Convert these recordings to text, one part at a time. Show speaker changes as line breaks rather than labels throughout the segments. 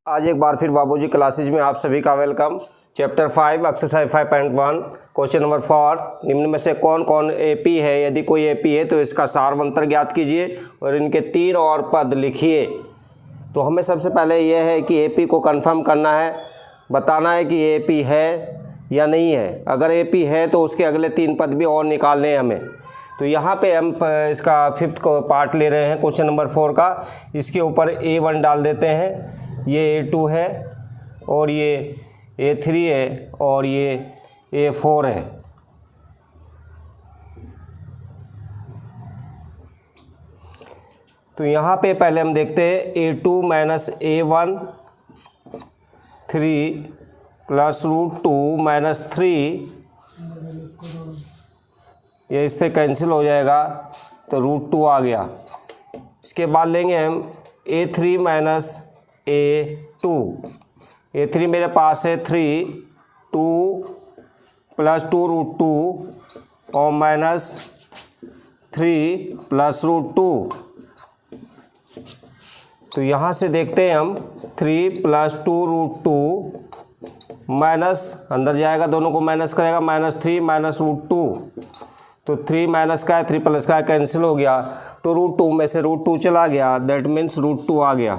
आज एक बार फिर बाबूजी क्लासेज में आप सभी का welcome. Chapter 5 exercise 5.1 question number 4, निम्न में से कौन कौन एपी है। यदि कोई एपी है तो इसका सारवंतर ज्ञात कीजिए और इनके 3 और पद लिखिए। तो हमें सबसे पहले यह है कि एपी को कंफर्म करना है, बताना है कि एपी है या नहीं है। अगर एपी है तो उसके अगले 3 पद भी और निकालने हैं हमें। तो यहाँ पे हम इसका 5th को पार्ट ले रहे हैं क्वेश्चन नंबर 4 का। इसके ऊपर A1 डाल देते हैं, ये A2 है और ये A3 है और ये A4 है। तो यहाँ पे पहले हम देखते हैं A2 minus A1 3 plus √2 minus 3, ये इससे कैंसिल हो जाएगा तो √2 आ गया। इसके बाद लेंगे हम A3 माइनस A2। A3 मेरे पास है 3, 2 प्लस 2 √2 और माइनस 3 प्लस √2। तो यहाँ से देखते हैं हम 3 प्लस 2 √2 माइनस, अंदर जाएगा दोनों को माइनस करेगा, माइनस 3 माइनस √2। तो 3 माइनस का है 3 प्लस का है, कैंसिल हो गया। तो √2 में से √2 चला गया, दैट मीन्स √2 आ गया।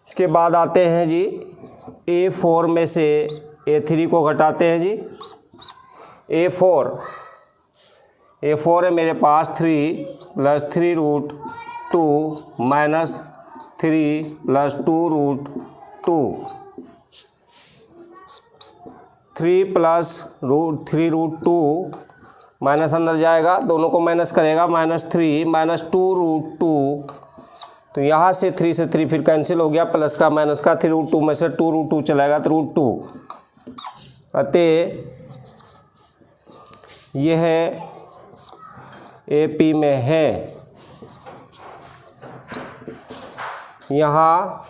इसके बाद आते हैं जी A4 में से A3 को घटाते हैं जी। A4 है मेरे पास 3 plus 3 √2 minus 3 plus 2 √2। 3 plus √3 √2 minus अंदर जाएगा, दोनों को माइनस करेगा, माइनस 3 माइनस 2 √2। तो यहाँ से 3 से 3 फिर कैंसिल हो गया, प्लस का माइनस का, 3 √2 में से 2 √2 चलाएगा तो √2। अतः यह है एपी में है। यहाँ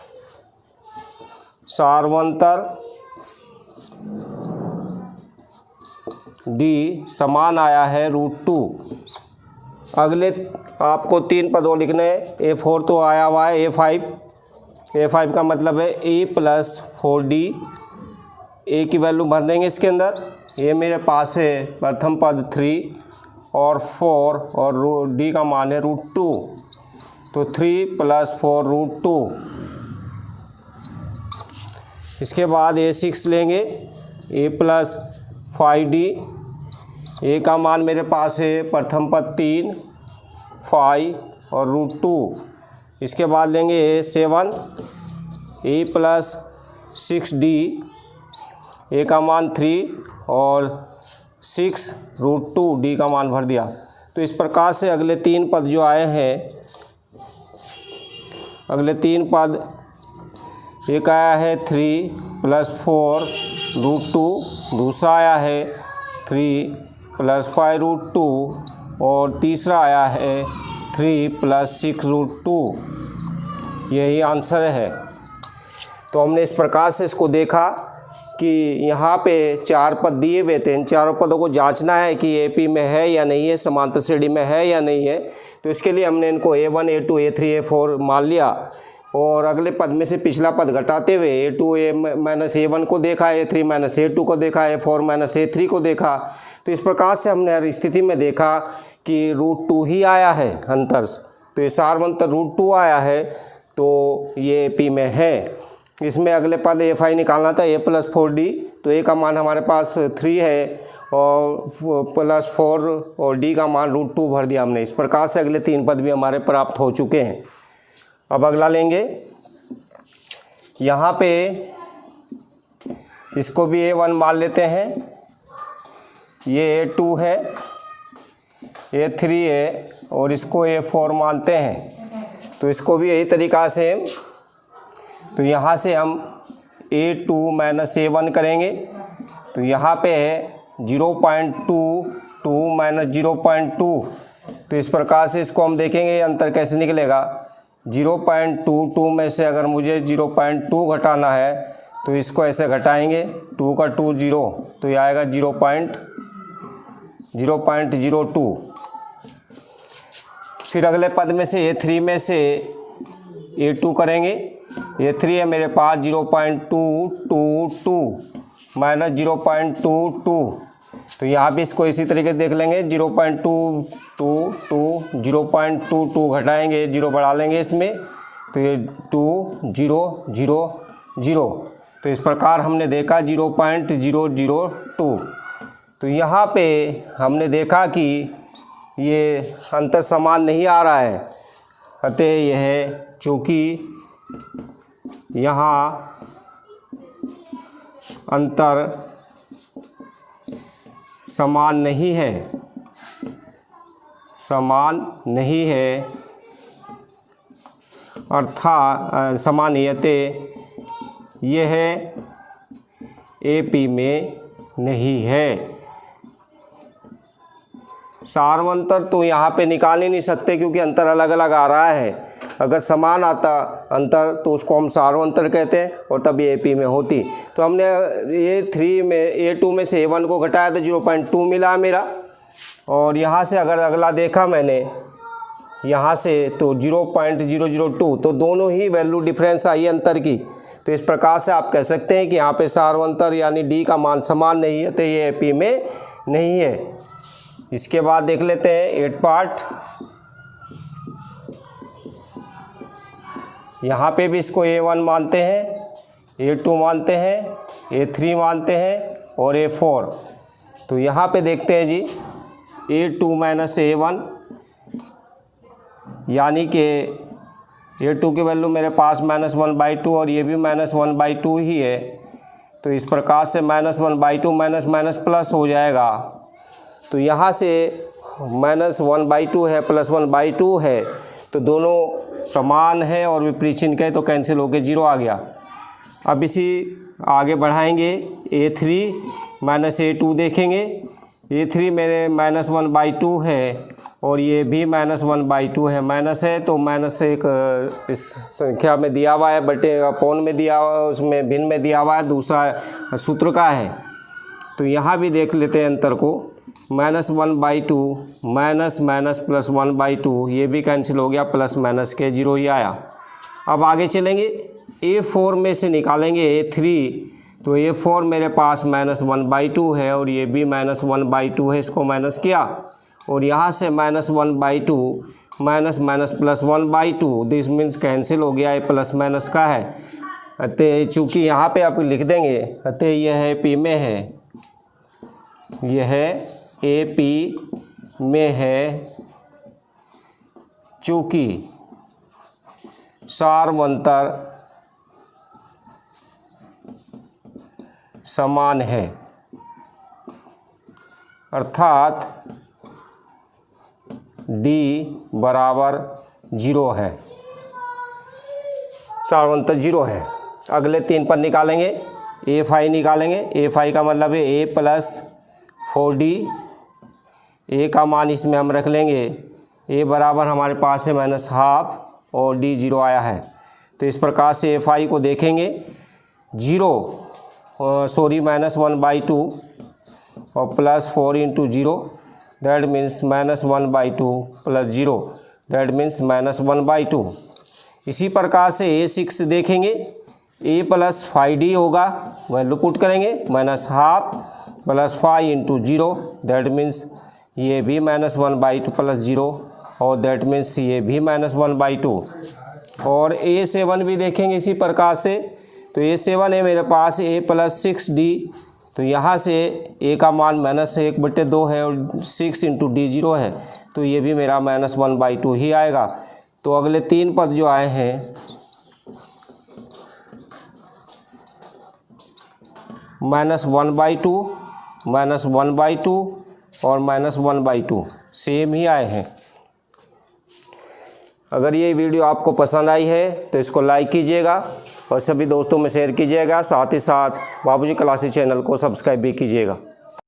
सारवंतर डी समान आया है √2। अगले आपको 3 पद और लिखने हैं। A4 तो आया हुआ है, A5 का मतलब है A प्लस 4D। A की वैल्यू भर देंगे इसके अंदर। ये मेरे पास है प्रथम पद 3 और 4 और D का मान है √2। तो 3 प्लस 4 √2। इसके बाद A6 लेंगे, A प्लस 5D। A का मान मेरे पास है प्रथम पद 3 5 और √2। इसके बाद लेंगे A7, A plus 6D। A का मान 3 और 6 √2, D का मान भर दिया। तो इस प्रकार से अगले 3 पद जो आए हैं, अगले 3 पद, एक आया है 3 प्लस 4 √2, दूसरा आया है 3 प्लस 5 √2 और तीसरा आया है 3 प्लस 6 √2। यही आंसर है। तो हमने इस प्रकार से इसको देखा कि यहाँ पे 4 पद दिए हुए थे, इन चारों पदों को जांचना है कि एपी में है या नहीं है, समांतर श्रेणी में है या नहीं है। तो इसके लिए हमने इनको A1 A2 A3 A4 मान लिया और अगले पद में से पिछला पद घटाते हुए A2 माइनस A1 को देखा, A3 माइनस A2 को देखा, A4 माइनस A3 को देखा। तो इस प्रकार से हमने हर स्थिति में देखा कि √2 ही आया है अंतर। तो ये सारवंतर √2 आया है, तो ये एपी में है। इसमें अगले पद A5 निकालना था, A प्लस 4D। तो A का मान हमारे पास 3 है और प्लस 4 और D का मान √2 भर दिया हमने। इस प्रकार से अगले 3 पद भी हमारे प्राप्त हो चुके हैं। अब अगला लेंगे, यहाँ पे इसको भी A1 मान लेते हैं। ये A2 है, A3 है और इसको A4 मानते हैं। तो इसको भी यही तरीक़ा से, तो यहाँ से हम A2 माइनस A1 करेंगे। तो यहाँ पे है 0.22 माइनस 0.2। तो इस प्रकार से इसको हम देखेंगे अंतर कैसे निकलेगा। 0.22 में से अगर मुझे 0.2 घटाना है तो इसको ऐसे घटाएंगे, 2 का 2 0, तो ये आएगा 0.02। फिर अगले पद में से A3 में से A2 करेंगे, A3 है मेरे पास 0.222 माइनस 0.22, तो यहाँ पे इसको इसी तरीके से देख लेंगे 0.222 0.22 घटाएंगे, 0 बढ़ा लेंगे इसमें, तो ये 2 0 0 0, तो इस प्रकार हमने देखा 0.002। तो यहाँ पे हमने देखा कि ये अंतर समान नहीं आ रहा है, अतः यह चूँकि यहाँ अंतर समान नहीं है, अर्थात समानीयते यह AP में नहीं है। सार्वंतर तो यहाँ पे निकाल ही नहीं सकते क्योंकि अंतर अलग अलग आ रहा है। अगर समान आता अंतर तो उसको हम सार्वंतर कहते हैं और तभी AP में होती। तो हमने A3 में A2 में से A1 को घटाया तो 0.2 मिला मेरा, और यहाँ से अगर अगला देखा मैंने यहाँ से तो 0.002, तो दोनों ही वैल्यू डिफरेंस आई अंतर की। तो इस प्रकार से आप कह सकते हैं कि यहाँ पे सार्वंतर यानी D का मान समान नहीं है, तो ये AP में नहीं है। इसके बाद देख लेते हैं 8 पार्ट। यहाँ पे भी इसको A1 मानते हैं, A2 मानते हैं, A3 मानते हैं और A4। तो यहाँ पे देखते हैं जी A2 माइनस A1, यानी कि A2 की वैल्यू मेरे पास -1/2 और ये भी -1/2 ही है। तो इस प्रकार से -1/2 माइनस माइनस प्लस हो जाएगा। तो यहाँ से -1/2 है प्लस 1/2 है, तो दोनों समान है और विपरीत चिन्ह के, तो कैंसिल होकर 0 आ गया। अब इसी आगे बढ़ाएंगे, A3 माइनस A2 देखेंगे। A3 मेरे -1/2 है और ये भी -1/2 है, माइनस है तो माइनस एक इस संख्या में दिया हुआ है, बटे अपॉन में दिया हुआ है, उसमें भिन्न में दिया हुआ है, दूसरा सूत्र का है। तो यहाँ भी देख लेते हैं अंतर को, -1/2 माइनस माइनस प्लस 1/2, ये भी कैंसिल हो गया, प्लस माइनस के 0 ही आया। अब आगे चलेंगे, A4 में से निकालेंगे A3, तो A4 मेरे पास -1/2 है और ये भी -1/2 है, इसको माइनस किया और यहाँ से -1/2 minus minus plus 1/2, this means cancel हो गया, ये प्लस माइनस का है। अतः चूँकि यहाँ पे आप लिख देंगे, अतः यह AP में है, यह AP में है, चूँकि सार्वंतर समान है, अर्थात D बराबर 0 है, सार्वंतर 0 है। अगले 3 पद निकालेंगे, A5 निकालेंगे। A5 का मतलब है A प्लस 4D, A का मान इसमें हम रख लेंगे, A बराबर हमारे पास है -12 और D 0 आया है। तो इस प्रकार से A5 को देखेंगे, -1/2 और plus 4 × 0, that means -1/2 plus 0, that means -1/2। इसी प्रकार से A6 देखेंगे, A प्लस 5D होगा, वैल्यू पुट करेंगे, -12 प्लस 5 × 0, दैट मीन्स ये भी -1/2 प्लस 0 और दैट मीन्स ये भी -1/2। और A7 भी देखेंगे इसी प्रकार से, तो A7 है मेरे पास A प्लस 6D, तो यहाँ से A का मान -1/2 है और 6 × D 0 है, तो ये भी मेरा -1/2 ही आएगा। तो अगले 3 पद जो आए हैं, -1/2 -1/2 और -1/2 सेम ही आए हैं। अगर ये वीडियो आपको पसंद आई है तो इसको लाइक कीजिएगा और सभी दोस्तों में शेयर कीजिएगा, साथ ही साथ बाबूजी क्लासेस चैनल को सब्सक्राइब भी कीजिएगा।